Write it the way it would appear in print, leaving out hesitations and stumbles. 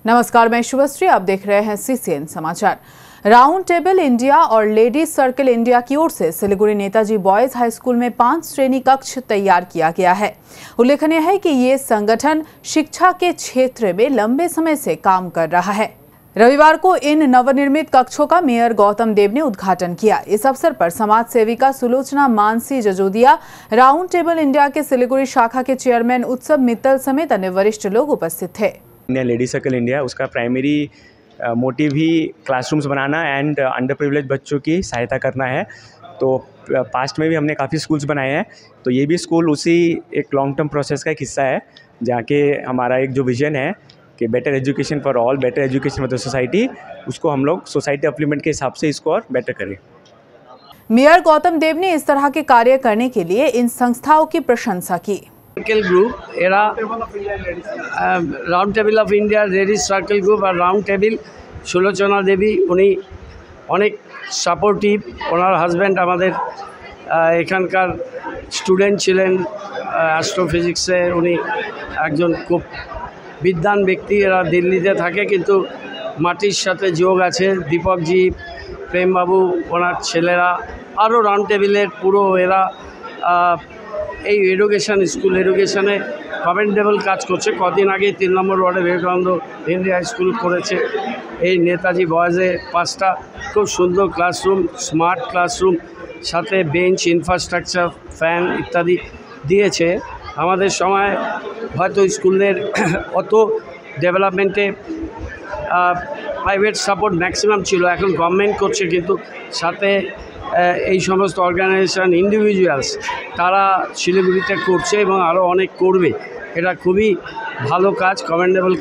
नमस्कार, मैं शुभश्री। आप देख रहे हैं CCN समाचार। राउंड टेबल इंडिया और लेडीज सर्कल इंडिया की ओर से Siliguri Netaji boys high school में 5 श्रेणी कक्ष तैयार किया गया है। उल्लेखनीय है कि ये संगठन शिक्षा के क्षेत्र में लंबे समय से काम कर रहा है। रविवार को इन नवनिर्मित कक्षों का मेयर गौतम देव ने उद्घाटन किया। इस अवसर पर समाज सेविका Sulochana Mansi Jajodia, round table India के सिलीगुड़ी शाखा के चेयरमैन उत्सव मित्तल समेत अन्य वरिष्ठ लोग उपस्थित थे। लेडीज सर्कल इंडिया उसका primary motive he classrooms banana and under privilege बच्चों की सहायता करना है। तो पास्ट में भी हमने काफ़ी स्कूल्स बनाए हैं, तो ये भी स्कूल उसी एक लॉन्ग टर्म प्रोसेस का एक हिस्सा है, जहाँ के हमारा एक जो विजन है कि better education for all, better education for the society, उसको हम लोग सोसाइटी डेवलपमेंट के हिसाब से इसको और बेटर करें। मेयर गौतम देव ने इस तरह के कार्य करने के लिए इन संस्थाओं की प्रशंसा की। Circle group era round table of India ladies circle group और राउंड टेबल सुलोचना देवी उनी अनेक सपोर्टिव। ओनार हाजबैंड हमारे एखानकार स्टूडेंट छिलेन एस्ट्रोफिजिक्से उनी एकजन खूब विद्वान व्यक्ति। एरा दिल्लीते थाके किन्तु माटिर साथे जोग आछे। दीपक जी, प्रेम बाबू, ओनार छेलेरा आरो राउंड टेबिलेर पुरो एरा এই এডুকেশন স্কুল এডুকেশনে কমেন্ডেবল কাজ করছে। কদিন আগে 3 নম্বর ওয়ার্ডে বিবেকানন্দ হিন্দি হাই স্কুল করেছে। এই নেতাজি বয়েজে 5টা খুব সুন্দর ক্লাসরুম, স্মার্ট ক্লাসরুম, সাথে বেঞ্চ, ইনফ্রাস্ট্রাকচার, ফ্যান ইত্যাদি দিয়েছে। আমাদের সময় হয়তো স্কুলের অত ডেভেলপমেন্টে প্রাইভেট সাপোর্ট ম্যাক্সিমাম ছিল, এখন গভর্নমেন্ট করছে, কিন্তু সাথে এই সমস্ত অর্গানাইজেশন ইন্ডিভিজুয়ালস তারা শিলিগুড়িতে করছে এবং আরও অনেক করবে। এটা খুবই ভালো কাজ, কমেন্ডেবল কাজ।